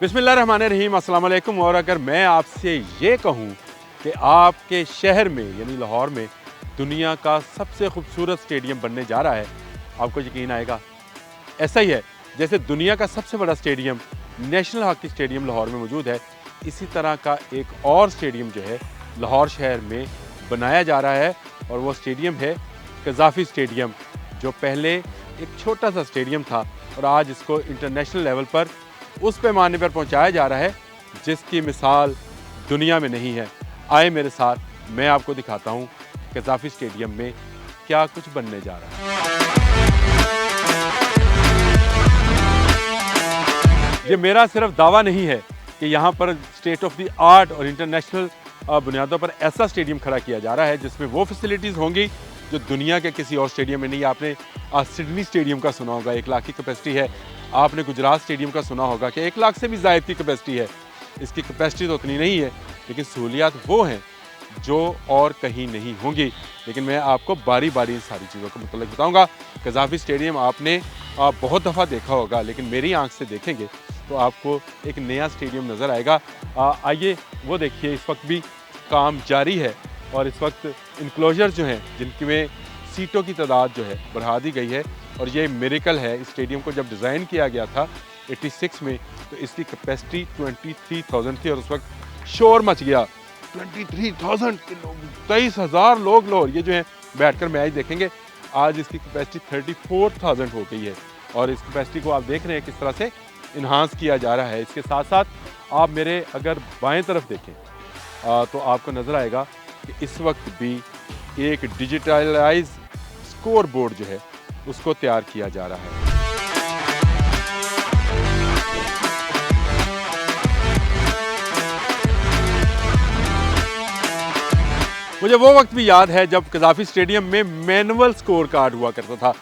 बिस्मिल्लाहिर्रहमानिर्रहीम, अस्सलाम वालेकुम। और अगर मैं आपसे ये कहूँ कि आपके शहर में यानी लाहौर में दुनिया का सबसे खूबसूरत स्टेडियम बनने जा रहा है, आपको यकीन आएगा? ऐसा ही है जैसे दुनिया का सबसे बड़ा stadium national hockey stadium Lahore में मौजूद है, इसी तरह का एक और स्टेडियम जो है लाहौर शहर में बनाया जा रहा है। और वो स्टेडियम है कज़ाफ़ी स्टेडियम, जो पहले एक छोटा सा स्टेडियम था और आज इसको इंटरनेशनल लेवल पर उस पैमाने पर पहुंचाया जा रहा है जिसकी मिसाल दुनिया में नहीं है। आए मेरे साथ, मैं आपको दिखाता हूं कज़ाफ़ी स्टेडियम में क्या कुछ बनने जा रहा है। ये मेरा सिर्फ दावा नहीं है कि यहाँ पर स्टेट ऑफ द आर्ट और इंटरनेशनल बुनियादों पर ऐसा स्टेडियम खड़ा किया जा रहा है जिसमें वो फैसिलिटीज़ होंगी जो दुनिया के किसी और स्टेडियम में नहीं। आपने सिडनी स्टेडियम का सुना होगा, 1 लाख की कैपेसिटी है। आपने गुजरात स्टेडियम का सुना होगा कि 1 लाख से भी ज़ायद की कैपेसिटी है। इसकी कैपेसिटी तो उतनी नहीं है, लेकिन सहूलियात वो हैं जो और कहीं नहीं होंगी। लेकिन मैं आपको बारी बारी इन सारी चीज़ों के मतलब बताऊँगा। कज़ाफ़ी स्टेडियम आपने बहुत दफ़ा देखा होगा, लेकिन मेरी आँख से देखेंगे तो आपको एक नया स्टेडियम नज़र आएगा। आइए वो देखिए, इस वक्त भी काम जारी है और इस वक्त इनक्लोजर जो हैं जिनकी में सीटों की तादाद जो है बढ़ा दी गई है। और ये मिरेकल है। इस स्टेडियम को जब डिज़ाइन किया गया था 86 में, तो इसकी कैपेसिटी 23,000 थी और उस वक्त शोर मच गया। 23,000 के लोग, 23,000 लोग लाहौर ये जो हैं बैठकर मैच देखेंगे। आज इसकी कैपेसिटी 34,000 हो गई है और इस कैपेसिटी को आप देख रहे हैं किस तरह से इन्हांस किया जा रहा है। इसके साथ साथ आप मेरे अगर बाएं तरफ देखें तो आपको नज़र आएगा कि इस वक्त भी एक डिजिटलाइज स्कोर बोर्ड जो है उसको तैयार किया जा रहा है। मुझे वो वक्त भी याद है जब कज़ाफ़ी स्टेडियम में मैनुअल स्कोर कार्ड हुआ करता था।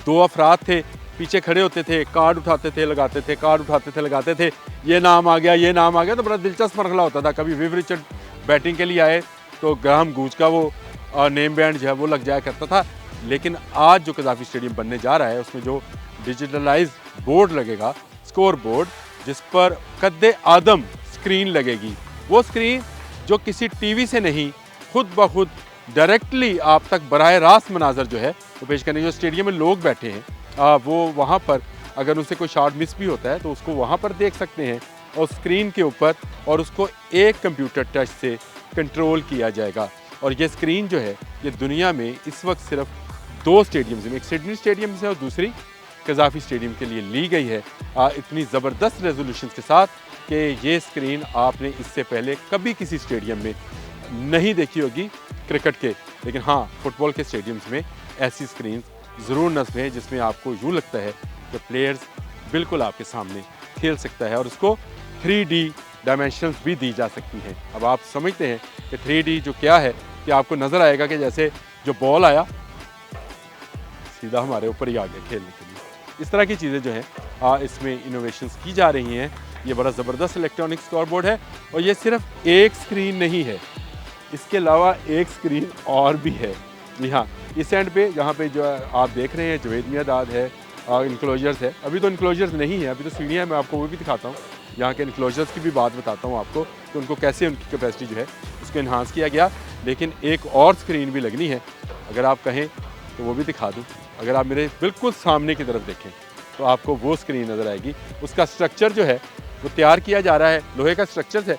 2 अफराद थे, पीछे खड़े होते थे, कार्ड उठाते थे लगाते थे, कार्ड उठाते थे लगाते थे। ये नाम आ गया, ये नाम आ गया, तो बड़ा दिलचस्प मरहला होता था। कभी विव रिचर्ड बैटिंग के लिए आए तो ग्राहम गूज का वो नेम बैंड जो है वो लग जाया करता था। लेकिन आज जो कज़ाफ़ी स्टेडियम बनने जा रहा है उसमें जो डिजिटलाइज बोर्ड लगेगा, स्कोर बोर्ड, जिस पर कद्दे आदम स्क्रीन लगेगी, वो स्क्रीन जो किसी टीवी से नहीं, खुद ब खुद डायरेक्टली आप तक बराह रास्त मनाजर जो है वो पेश करने। जो स्टेडियम में लोग बैठे हैं वो वहाँ पर अगर उनसे कोई शॉट मिस भी होता है तो उसको वहाँ पर देख सकते हैं और स्क्रीन के ऊपर, और उसको एक कंप्यूटर टच से कंट्रोल किया जाएगा। और ये स्क्रीन जो है ये दुनिया में इस वक्त सिर्फ 2 स्टेडियम्स में, एक सिडनी स्टेडियम से और दूसरी कज़ाफ़ी स्टेडियम के लिए ली गई है, इतनी ज़बरदस्त रेजोल्यूशन के साथ कि ये स्क्रीन आपने इससे पहले कभी किसी स्टेडियम में नहीं देखी होगी क्रिकेट के। लेकिन हाँ, फुटबॉल के स्टेडियम्स में ऐसी स्क्रीन ज़रूर नस्ब है जिसमें आपको यूँ लगता है कि प्लेयर्स बिल्कुल आपके सामने खेल सकता है और उसको 3D डायमेंशंस भी दी जा सकती हैं। अब आप समझते हैं कि 3D जो क्या है, कि आपको नज़र आएगा कि जैसे जो बॉल आया सीधा हमारे ऊपर ही आ गया खेलने के लिए। इस तरह की चीज़ें जो हैं इसमें इनोवेशंस की जा रही हैं। ये बड़ा ज़बरदस्त इलेक्ट्रॉनिक स्कोर बोर्ड है और ये सिर्फ एक स्क्रीन नहीं है, इसके अलावा एक स्क्रीन और भी है। जी हाँ, इस एंड पे जहाँ पे जो आप देख रहे हैं जवेद मियादाद है, इनक्लोजर्स है। अभी तो इनक्लोजर्स नहीं है, अभी तो सीढ़ियाँ, मैं आपको वो भी दिखाता हूँ। यहाँ के इनक्लोजर्स की भी बात बताता हूँ आपको कि उनको कैसे उनकी कैपेसिटी जो है उसको इन्हांस किया गया। लेकिन एक और स्क्रीन भी लगनी है, अगर आप कहें तो वो भी दिखा दूँ। अगर आप मेरे बिल्कुल सामने की तरफ देखें तो आपको वो स्क्रीन नज़र आएगी। उसका स्ट्रक्चर जो है वो तैयार किया जा रहा है, लोहे का स्ट्रक्चर है।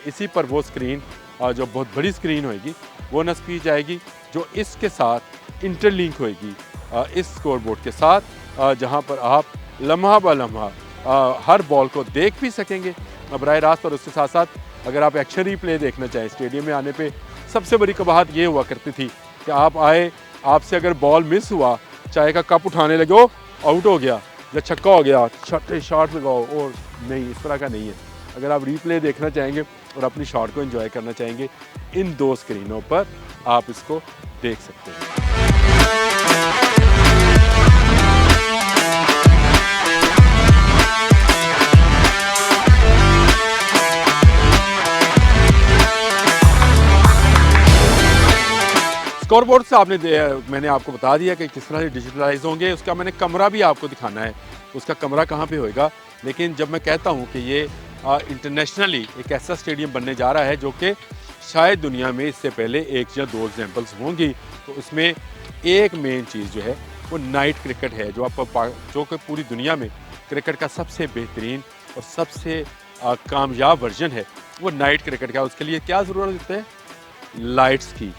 इसी पर वो स्क्रीन जो बहुत बड़ी स्क्रीन होएगी वो नस्ब की जाएगी, जो इसके साथ इंटरलिंक होएगी इस स्कोर बोर्ड के साथ, जहाँ पर आप लम्हा ब लम्हा हर बॉल को देख भी सकेंगे बराह रास्त। और उसके साथ साथ अगर आप एक्शन रिप्ले देखना चाहें, स्टेडियम में आने पे सबसे बड़ी कबाहत ये हुआ करती थी कि आप आए, आपसे अगर बॉल मिस हुआ, चाय का कप उठाने लगे, आउट हो गया या छक्का हो गया, छठे शॉट लगाओ, और नहीं, इस तरह का नहीं है। अगर आप रिप्ले देखना चाहेंगे और अपनी शॉट को एंजॉय करना चाहेंगे, इन 2 स्क्रीनों पर आप इसको देख सकते हैं। स्कोर बोर्ड से मैंने आपको बता दिया कि किस तरह से डिजिटलाइज होंगे। उसका मैंने कमरा भी आपको दिखाना है, उसका कमरा कहाँ पे होएगा। लेकिन जब मैं कहता हूँ कि ये इंटरनेशनली एक ऐसा स्टेडियम बनने जा रहा है जो कि शायद दुनिया में इससे पहले 1 या 2 एग्जाम्पल्स होंगी, तो उसमें एक मेन चीज़ जो है वो नाइट क्रिकेट है, जो कि पूरी दुनिया में क्रिकेट का सबसे बेहतरीन और सबसे कामयाब वर्जन है, वो नाइट क्रिकेट का। उसके लिए क्या ज़रूरत होती है? लाइट्स की।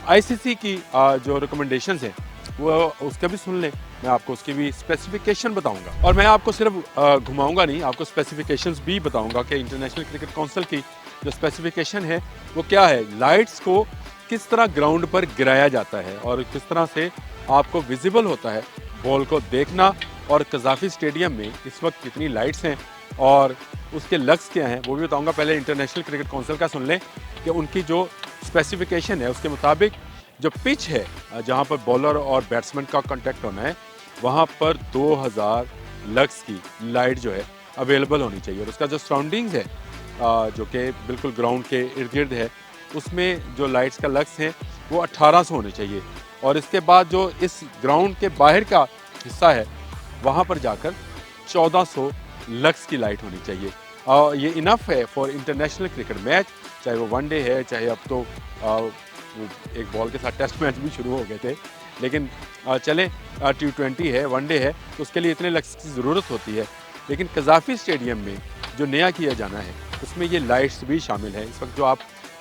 आईसीसी की जो रिकमेंडेशंस हैं वो उसका भी सुन लें, मैं आपको उसकी भी स्पेसिफिकेशन बताऊंगा। और मैं आपको सिर्फ घुमाऊंगा नहीं, आपको स्पेसिफिकेशंस भी बताऊंगा कि इंटरनेशनल क्रिकेट काउंसिल की जो स्पेसिफिकेशन है वो क्या है, लाइट्स को किस तरह ग्राउंड पर गिराया जाता है और किस तरह से आपको विजिबल होता है बॉल को देखना। और कज़ाफ़ी स्टेडियम में इस वक्त कितनी लाइट्स हैं और उसके लक्स क्या हैं वो भी बताऊंगा। पहले इंटरनेशनल क्रिकेट काउंसिल का सुन लें कि उनकी जो स्पेसिफिकेशन है उसके मुताबिक जो पिच है जहां पर बॉलर और बैट्समैन का कांटेक्ट होना है, वहां पर 2000 लक्स की लाइट जो है अवेलेबल होनी चाहिए। और उसका जो सराउंडिंग्स है जो कि बिल्कुल ग्राउंड के इर्द गिर्द है, उसमें जो लाइट्स का लक्स है वो 1800 होने चाहिए। और इसके बाद जो इस ग्राउंड के बाहर का हिस्सा है वहाँ पर जाकर 1400 लक्स की लाइट होनी चाहिए। ये इनफ है फॉर इंटरनेशनल क्रिकेट मैच, चाहे वो वनडे है, चाहे अब तो एक बॉल के साथ टेस्ट मैच भी शुरू हो गए थे, लेकिन चलें T20 है, वनडे है, तो उसके लिए इतने लक्स की ज़रूरत होती है। लेकिन कज़ाफ़ी स्टेडियम में जो नया किया जाना है उसमें ये लाइट्स भी शामिल है। इस वक्त जो आप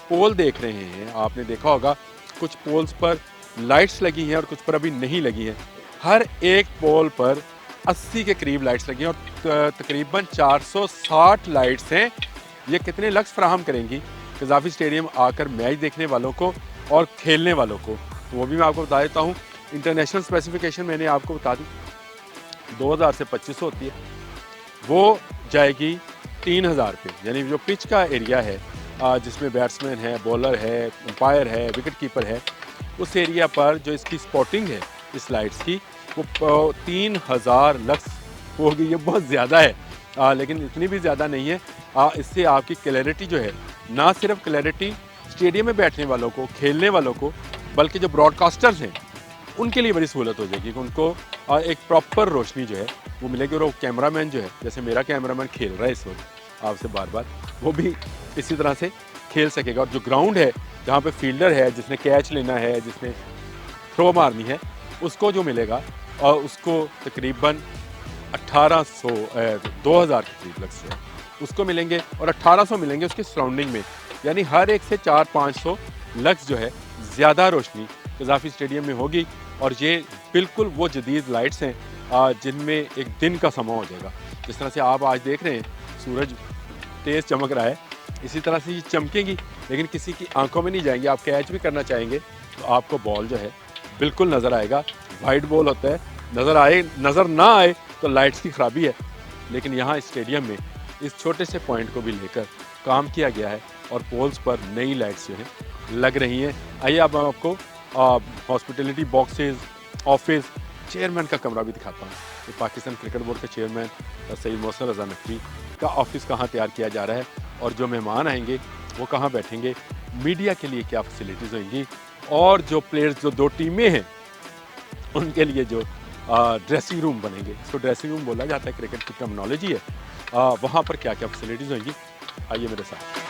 पोल देख रहे हैं, आपने देखा होगा कुछ पोल्स पर लाइट्स लगी हैं और कुछ पर अभी नहीं लगी हैं। हर एक पोल पर 80 के करीब लाइट्स लगी हैं और तकरीबन 460 लाइट्स हैं। ये कितने लक्स फराहम करेंगी कज़ाफ़ी स्टेडियम आकर मैच देखने वालों को और खेलने वालों को, तो वो भी मैं आपको बता देता हूँ। इंटरनेशनल स्पेसिफिकेशन मैंने आपको बता दी 2000 से 2500 होती है, वो जाएगी 3000 पे। यानी जो पिच का एरिया है जिसमें बैट्समैन है, बॉलर है, अंपायर है, विकेट कीपर है, उस एरिया पर जो इसकी स्पॉटिंग है इस लाइट्स की वो 3000 लक्स होगी। ये बहुत ज़्यादा है लेकिन इतनी भी ज़्यादा नहीं है। इससे आपकी क्लैरिटी जो है, ना सिर्फ क्लैरिटी स्टेडियम में बैठने वालों को, खेलने वालों को, बल्कि जो ब्रॉडकास्टर्स हैं उनके लिए बड़ी सहूलत हो जाएगी कि उनको एक प्रॉपर रोशनी जो है वो मिलेगी। और वो कैमरामैन जो है, जैसे मेरा कैमरामैन खेल रहा है इस वक्त आपसे बार बार, वो भी इसी तरह से खेल सकेगा। और जो ग्राउंड है जहाँ पे फील्डर है, जिसने कैच लेना है, जिसने थ्रो मारनी है, उसको जो मिलेगा और उसको तकरीबन 2000 के करीब लक्स जो है उसको मिलेंगे और 1800 मिलेंगे उसके सराउंडिंग में। यानी हर एक से 400-500 लक्स जो है ज़्यादा रोशनी कज़ाफ़ी स्टेडियम में होगी। और ये बिल्कुल वो जदीद लाइट्स हैं जिनमें एक दिन का समा हो जाएगा। जिस तरह से आप आज देख रहे हैं सूरज तेज़ चमक रहा है, इसी तरह से ये चमकेंगी, लेकिन किसी की आंखों में नहीं जाएंगे। आप कैच भी करना चाहेंगे तो आपको बॉल जो है बिल्कुल नज़र आएगा। वाइट बॉल होता है, नज़र ना आए तो लाइट्स की ख़राबी है। लेकिन यहाँ स्टेडियम में इस छोटे से पॉइंट को भी लेकर काम किया गया है और पोल्स पर नई लाइट्स जो हैं लग रही हैं। आइए अब मैं आपको हॉस्पिटलिटी बॉक्सेस, ऑफिस, चेयरमैन का कमरा भी दिखाता हूँ। ये पाकिस्तान क्रिकेट बोर्ड के चेयरमैन सईद मोहसिन रज़ा नकवी का ऑफिस कहाँ तैयार किया जा रहा है और जो मेहमान आएंगे वो कहाँ बैठेंगे, मीडिया के लिए क्या फैसिलिटीज़ होंगी, और जो प्लेयर्स, जो 2 टीमें हैं उनके लिए जो ड्रेसिंग रूम बनेंगे, इसको ड्रेसिंग रूम बोला जाता है, क्रिकेट की टर्मिनोलॉजी है, वहाँ पर क्या क्या फैसिलिटीज़ होंगी, आइए मेरे साथ।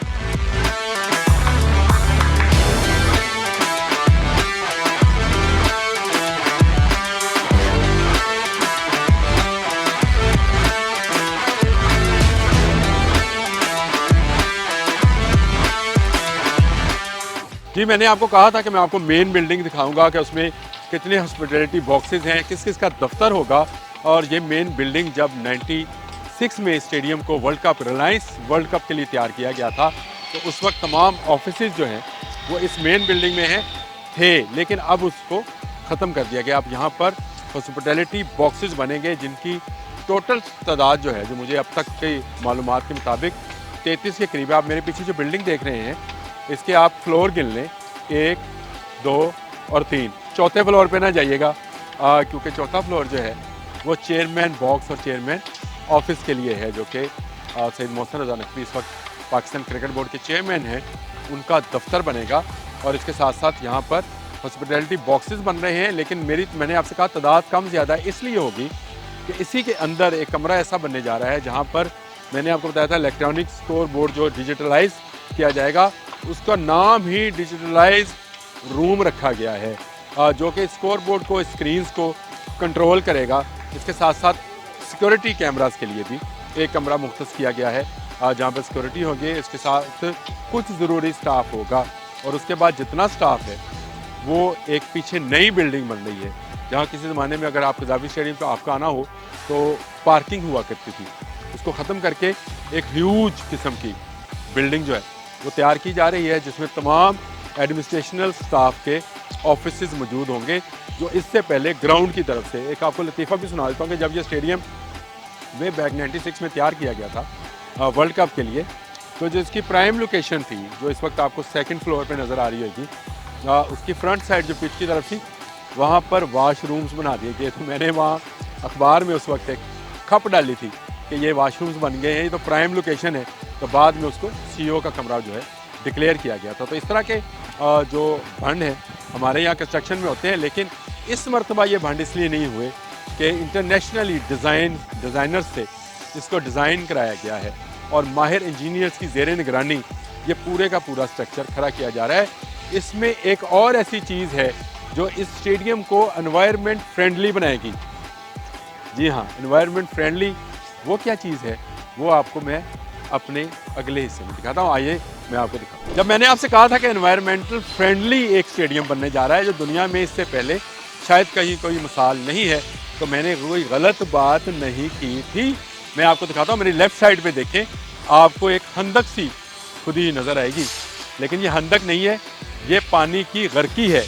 जी, मैंने आपको कहा था कि मैं आपको मेन बिल्डिंग दिखाऊंगा कि उसमें कितने हॉस्पिटैलिटी बॉक्सेस हैं, किस किस का दफ्तर होगा। और ये मेन बिल्डिंग जब 96 में स्टेडियम को रिलायंस वर्ल्ड कप के लिए तैयार किया गया था, तो उस वक्त तमाम ऑफिसेज जो हैं वो इस मेन बिल्डिंग में थे, लेकिन अब उसको ख़त्म कर दिया गया। अब यहाँ पर हॉस्पिटैलिटी बॉक्सेस बनेंगे जिनकी टोटल तादाद जो है, जो मुझे अब तक की मालूमात के मुताबिक 33 के करीब है। आप मेरे पीछे जो बिल्डिंग देख रहे हैं इसके आप फ्लोर गिन लें, 1, 2 और 3। चौथे फ्लोर पे ना जाइएगा क्योंकि चौथा फ्लोर जो है वो चेयरमैन बॉक्स और चेयरमैन ऑफिस के लिए है, जो कि सईद मोहसिन रज़ा नकवी इस वक्त पाकिस्तान क्रिकेट बोर्ड के चेयरमैन हैं, उनका दफ्तर बनेगा। और इसके साथ साथ यहाँ पर हॉस्पिटैलिटी बॉक्सेस बन रहे हैं, लेकिन मैंने आपसे कहा तादाद कम ज़्यादा इसलिए होगी कि इसी के अंदर एक कमरा ऐसा बनने जा रहा है जहाँ पर मैंने आपको बताया था इलेक्ट्रॉनिक स्कोर बोर्ड जो डिजिटलाइज किया जाएगा, उसका नाम ही डिजिटलाइज रूम रखा गया है, जो कि स्कोर बोर्ड को, स्क्रीन्स को कंट्रोल करेगा। इसके साथ साथ सिक्योरिटी कैमरास के लिए भी एक कमरा मुख्तस किया गया है जहाँ पर सिक्योरिटी होगी। इसके साथ कुछ ज़रूरी स्टाफ होगा और उसके बाद जितना स्टाफ है वो एक पीछे नई बिल्डिंग बन रही है जहाँ किसी ज़माने में अगर आप कज़ाफ़ी स्टेडियम पर आपका आना हो तो पार्किंग हुआ करती थी, उसको ख़त्म करके एक ह्यूज किस्म की बिल्डिंग जो है वो तैयार की जा रही है, जिसमें तमाम एडमिनिस्ट्रेशनल स्टाफ के ऑफिसेज मौजूद होंगे। जो इससे पहले ग्राउंड की तरफ से एक आपको लतीफ़ा भी सुना देता हूँ कि जब ये स्टेडियम वे बैक 96 में तैयार किया गया था वर्ल्ड कप के लिए, तो जो इसकी प्राइम लोकेशन थी जो इस वक्त आपको सेकंड फ्लोर पे नज़र आ रही होगी, उसकी फ्रंट साइड जो पिच की तरफ थी वहाँ पर वाशरूम्स बना दिए गए। तो मैंने वहाँ अखबार में उस वक्त एक खप डाली थी कि ये वाशरूम्स बन गए हैं, ये तो प्राइम लोकेशन है। तो बाद में उसको CEO का कमरा जो है डिक्लेयर किया गया था। तो इस तरह के जो भंड हैं हमारे यहाँ कंस्ट्रक्शन में होते हैं, लेकिन इस मरतबा ये भंड इसलिए नहीं हुए कि इंटरनेशनली डिज़ाइनर्स से इसको डिज़ाइन कराया गया है और माहिर इंजीनियर्स की ज़ेर निगरानी ये पूरे का पूरा स्ट्रक्चर खड़ा किया जा रहा है। इसमें एक और ऐसी चीज़ है जो इस स्टेडियम को एनवायरनमेंट फ्रेंडली बनाएगी। जी हाँ, एनवायरनमेंट फ्रेंडली वो क्या चीज़ है वो आपको मैं अपने अगले हिस्से में दिखाता हूँ। आइए मैं आपको दिखाता हूँ। जब मैंने आपसे कहा था कि एनवायरनमेंटल फ्रेंडली एक स्टेडियम बनने जा रहा है जो दुनिया में इससे पहले शायद कहीं कोई मिसाल नहीं है, तो मैंने कोई गलत बात नहीं की थी। मैं आपको दिखाता हूँ, मेरी लेफ़्ट साइड पे देखें, आपको एक खंदक सी खुदी नज़र आएगी, लेकिन ये खंदक नहीं है, ये पानी की गर्की है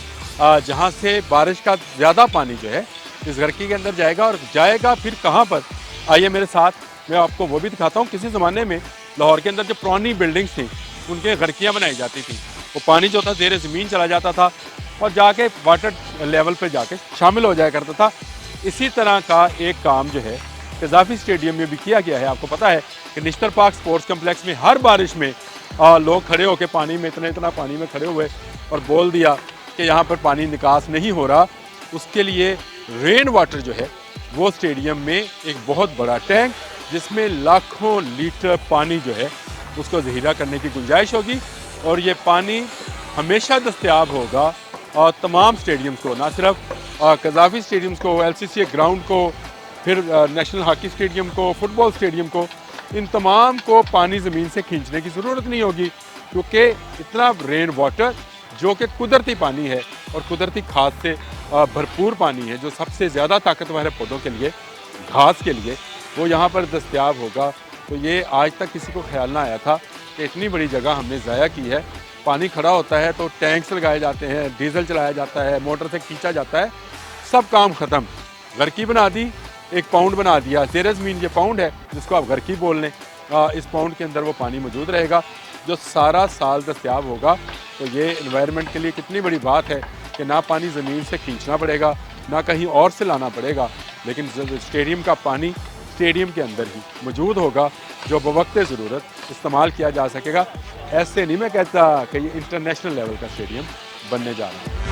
जहाँ से बारिश का ज़्यादा पानी जो है इस गर्की के अंदर जाएगा और जाएगा फिर कहाँ पर। आइए मेरे साथ, मैं आपको वो भी दिखाता हूँ। किसी ज़माने में लाहौर के अंदर जो पुरानी बिल्डिंग्स थी उनके गर्कियाँ बनाई जाती थी, वो पानी जो था ज़ेरे ज़मीन चला जाता था और जाके वाटर लेवल पर जाके शामिल हो जाया करता था। इसी तरह का एक काम जो है कज़ाफ़ी स्टेडियम में भी किया गया है। आपको पता है कि निश्तर पार्क स्पोर्ट्स कम्प्लेक्स में हर बारिश में लोग खड़े होकर पानी में इतना पानी में खड़े हुए और बोल दिया कि यहाँ पर पानी निकास नहीं हो रहा। उसके लिए रेन वाटर जो है वो स्टेडियम में एक बहुत बड़ा टैंक जिसमें लाखों लीटर पानी जो है उसको ज़ख़ीरा करने की गुंजाइश होगी और ये पानी हमेशा दस्तयाब होगा और तमाम स्टेडियम्स को, ना सिर्फ कज़ाफ़ी स्टेडियम्स को, LCCA ग्राउंड को, फिर नेशनल हॉकी स्टेडियम को, फुटबॉल स्टेडियम को, इन तमाम को पानी ज़मीन से खींचने की ज़रूरत नहीं होगी, क्योंकि इतना रेन वाटर जो कि कुदरती पानी है और कुदरती खाद से भरपूर पानी है जो सबसे ज़्यादा ताकतवर है पौधों के लिए, घास के लिए, वो यहाँ पर दस्तयाब होगा। तो ये आज तक किसी को ख्याल ना आया था कि इतनी बड़ी जगह हमने ज़ाया की है। पानी खड़ा होता है तो टैंक्स लगाए जाते हैं, डीजल चलाया जाता है, मोटर से खींचा जाता है, सब काम ख़त्म। गर्की बना दी, एक पाउंड बना दिया, ज़ेर ज़मीन ये पाउंड है जिसको आप गर्की बोल लें। इस पाउंड के अंदर वो पानी मौजूद रहेगा जो सारा साल दस्तयाब होगा। तो ये एनवायरनमेंट के लिए कितनी बड़ी बात है कि ना पानी ज़मीन से खींचना पड़ेगा, ना कहीं और से लाना पड़ेगा, लेकिन स्टेडियम का पानी स्टेडियम के अंदर ही मौजूद होगा जो बवक्त ज़रूरत इस्तेमाल किया जा सकेगा। ऐसे नहीं मैं कहता कि ये इंटरनेशनल लेवल का स्टेडियम बनने जा रहा है।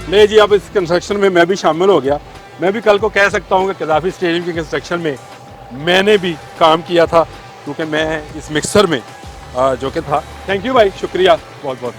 ले जी, अब इस कंस्ट्रक्शन में मैं भी शामिल हो गया। मैं भी कल को कह सकता हूँ कि कज़ाफ़ी स्टेडियम की कंस्ट्रक्शन में मैंने भी काम किया था, क्योंकि मैं इस मिक्सर में जो कि था, थैंक यू भाई, शुक्रिया बहुत बहुत,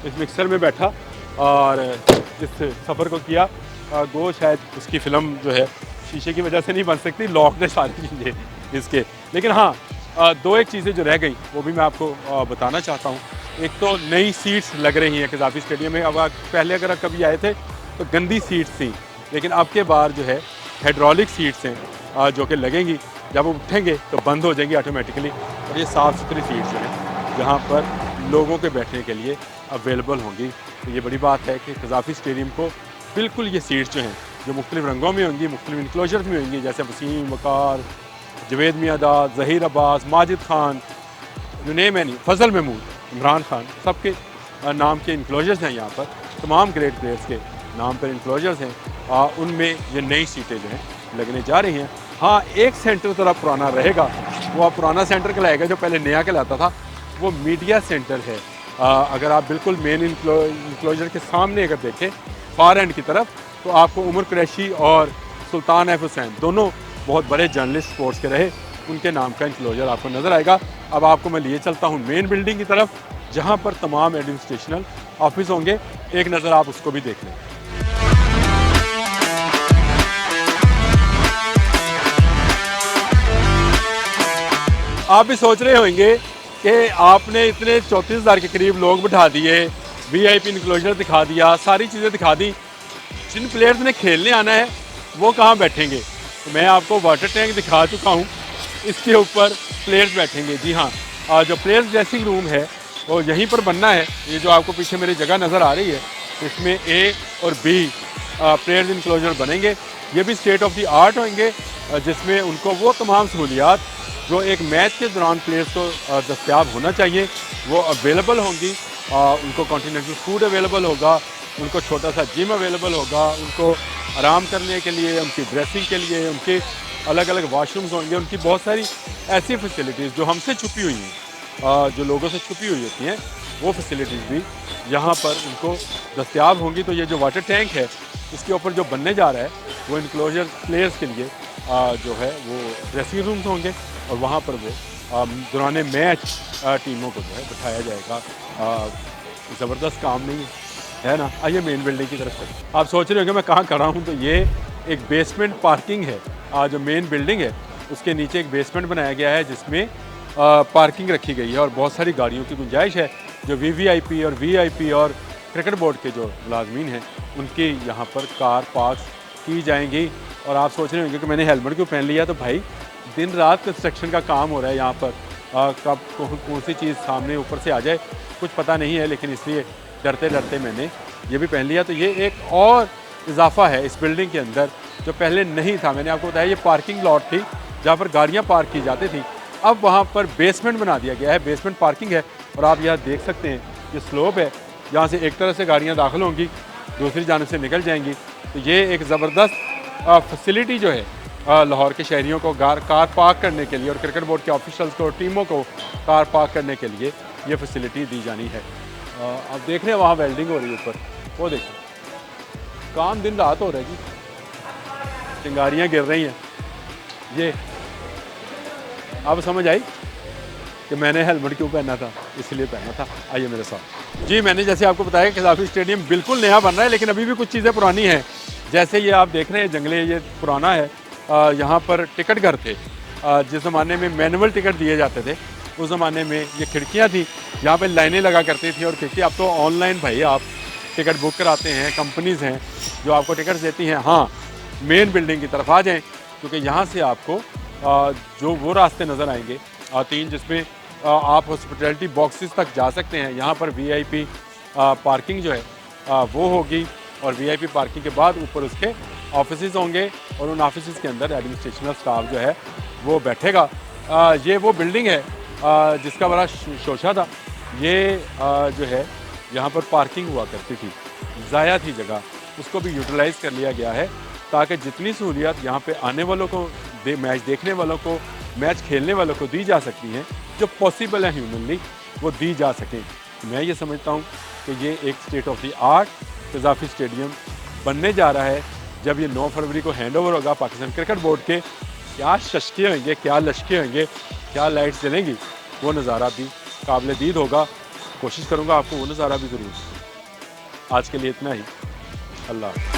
इस मिक्सर में बैठा और इस सफ़र को किया। गो शायद उसकी फ़िल्म जो है शीशे की वजह से नहीं बन सकती, लॉक ने सारी चीज़ें इसके, लेकिन हाँ दो एक चीज़ें जो रह गई वो भी मैं आपको बताना चाहता हूँ। एक तो नई सीट्स लग रही हैं कज़ाफ़ी स्टेडियम में। अब पहले अगर आप कभी आए थे तो गंदी सीट्स थी, लेकिन अब के बार जो है हाइड्रोलिक सीट्स हैं जो कि लगेंगी, जब वो उठेंगे तो बंद हो जाएंगी ऑटोमेटिकली, और ये साफ़ सुथरी सीट्स जो हैं जहाँ पर लोगों के बैठने के लिए अवेलेबल होंगी। तो ये बड़ी बात है कि कज़ाफ़ी स्टेडियम को बिल्कुल ये सीट्स जो हैं जो मुख्तलिफ़ रंगों में होंगी, मुख्तलिफ़ इनक्लोजर्स में होंगी, जैसे Wasim, Waqar, Javed Miandad, Zaheer Abbas, Majid Khan, you name any, Fazal Mahmood, Imran Khan, सबके नाम के इंक्लोजर्स हैं यहाँ पर, तमाम ग्रेट प्लेयर्स के नाम पर इंक्लोजर्स हैं। उनमें ये नई सीटें जो हैं लगने जा रही हैं। हाँ, एक सेंटर थोड़ा पुराना रहेगा, वो आप पुराना सेंटर कहलाएगा जो पहले नया कहलाता था, वो मीडिया सेंटर है। अगर आप बिल्कुल मेन इंक्लोजर के सामने अगर देखें फार एंड की तरफ, तो आपको उमर कुरैशी और सुल्तान एफ हुसैन दोनों बहुत बड़े जर्नलिस्ट स्पोर्ट्स के रहे, उनके नाम का इंक्लोजर आपको नज़र आएगा। अब आपको मैं लिए चलता हूँ मेन बिल्डिंग की तरफ, जहाँ पर तमाम एडमिनिस्ट्रेशनल ऑफिस होंगे। एक नज़र आप उसको भी देख लें। आप भी सोच रहे होंगे कि आपने इतने 34,000 के करीब लोग बिठा दिए, VIP इंक्लोजर दिखा दिया, सारी चीज़ें दिखा दी, जिन प्लेयर्स ने खेलने आना है वो कहाँ बैठेंगे? तो मैं आपको वाटर टैंक दिखा चुका हूँ, इसके ऊपर प्लेयर्स बैठेंगे। जी हाँ, जो प्लेयर्स ड्रेसिंग रूम है वो यहीं पर बनना है। ये जो आपको पीछे मेरी जगह नज़र आ रही है, इसमें A और B प्लेयर्स इंक्लोजर बनेंगे। ये भी स्टेट ऑफ द आर्ट होंगे, जिसमें उनको वो तमाम सहूलियात जो एक मैच के दौरान प्लेयर्स को दस्तयाब होना चाहिए वो अवेलेबल होंगी। उनको कॉन्टिनेंटल फूड अवेलेबल होगा, उनको छोटा सा जिम अवेलेबल होगा, उनको आराम करने के लिए, उनकी ड्रेसिंग के लिए, उनके अलग अलग वाशरूम्स होंगे, उनकी बहुत सारी ऐसी फैसिलिटीज़ जो हमसे छुपी हुई हैं, जो लोगों से छुपी हुई होती हैं, वो फैसिलिटीज़ भी यहाँ पर उनको दस्तयाब होंगी। तो ये जो वाटर टैंक है इसके ऊपर जो बनने जा रहा है वो इंक्लोजर प्लेयर्स के लिए जो है वो ड्रेसिंग रूम्स होंगे, और वहाँ पर वो दौरान मैच टीमों को जो है बिठाया जाएगा। ज़बरदस्त काम नहीं है ना? आइए मेन बिल्डिंग की तरफ से। आप सोच रहे होंगे मैं कहाँ खड़ा हूँ, तो ये एक बेसमेंट पार्किंग है। जो मेन बिल्डिंग है उसके नीचे एक बेसमेंट बनाया गया है जिसमें पार्किंग रखी गई है और बहुत सारी गाड़ियों की गुंजाइश है। जो VVIP और VIP और क्रिकेट बोर्ड के जो मुलाजमीन हैं उनकी यहाँ पर कार पार्क की जाएंगी। और आप सोच रहे होंगे कि मैंने हेलमेट क्यों पहन लिया, तो भाई दिन रात कंस्ट्रक्शन का काम हो रहा है यहाँ पर, कब कौन सी चीज़ सामने ऊपर से आ जाए कुछ पता नहीं है, लेकिन इसलिए डरते डरते मैंने ये भी पहन लिया। तो ये एक और इजाफा है इस बिल्डिंग के अंदर जो पहले नहीं था। मैंने आपको बताया ये पार्किंग लॉट थी जहाँ पर गाड़ियाँ पार्क की जाती थी, अब वहाँ पर बेसमेंट बना दिया गया है, बेसमेंट पार्किंग है। और आप यहाँ देख सकते हैं ये स्लोप है, जहाँ से एक तरफ से गाड़ियाँ दाखिल होंगी, दूसरी जानिब से निकल जाएंगी। तो ये एक ज़बरदस्त फैसिलिटी जो है लाहौर के शहरियों को कार पार्क करने के लिए और क्रिकेट बोर्ड के ऑफिशियल्स को, टीमों को कार पार्क करने के लिए ये फैसिलिटी दी जानी है। अब देख रहे हैं वहाँ वेल्डिंग हो रही है ऊपर, वो देखिए काम दिन रात हो रहा है जी, चिंगारियाँ गिर रही हैं। ये अब समझ आई कि मैंने हेलमेट क्यों पहना था, इसलिए पहना था। आइए मेरे साथ। जी, मैंने जैसे आपको बताया कि कज़ाफ़ी स्टेडियम बिल्कुल नया बन रहा है, लेकिन अभी भी कुछ चीज़ें पुरानी हैं। जैसे ये आप देख रहे हैं जंगले, ये पुराना है। यहाँ पर टिकट घर थे, जिस ज़माने में मैनुअल टिकट दिए जाते थे उस ज़माने में ये खिड़कियाँ थी, यहाँ पे लाइनें लगा करती थी और खिड़की। अब तो ऑनलाइन भाई आप टिकट बुक कराते हैं, कंपनीज़ हैं जो आपको टिकट देती हैं। हाँ, मेन बिल्डिंग की तरफ आ जाएँ, क्योंकि यहाँ से आपको जो वो रास्ते नज़र आएंगे 3, जिसमें आप हॉस्पिटैलिटी बॉक्सेस तक जा सकते हैं। यहाँ पर VIP पार्किंग जो है वो होगी, और VIP पार्किंग के बाद ऊपर उसके ऑफिसेज़ होंगे और उन ऑफिसेज़ के अंदर एडमिनिस्ट्रेशनल स्टाफ जो है वो बैठेगा। ये वो बिल्डिंग है जिसका बड़ा शोशा था। ये जो है यहाँ पर पार्किंग हुआ करती थी, ज़ाया थी जगह, उसको भी यूटिलाइज़ कर लिया गया है ताकि जितनी सहूलियात यहाँ पे आने वालों को, मैच देखने वालों को, मैच खेलने वालों को दी जा सकती हैं, जो पॉसिबल है ह्यूमनली, वो दी जा सकें। मैं ये समझता हूँ कि ये एक state of the art Gaddafi stadium बनने जा रहा है। जब ये 9 फरवरी को हैंड ओवर होगा पाकिस्तान क्रिकेट बोर्ड के, क्या शशके होंगे, क्या लश्के होंगे, क्या लाइट्स जलेंगी, वो नज़ारा भी काबिल दीद होगा। कोशिश करूँगा आपको वो नज़ारा भी ज़रूर। आज के लिए इतना ही। अल्लाह।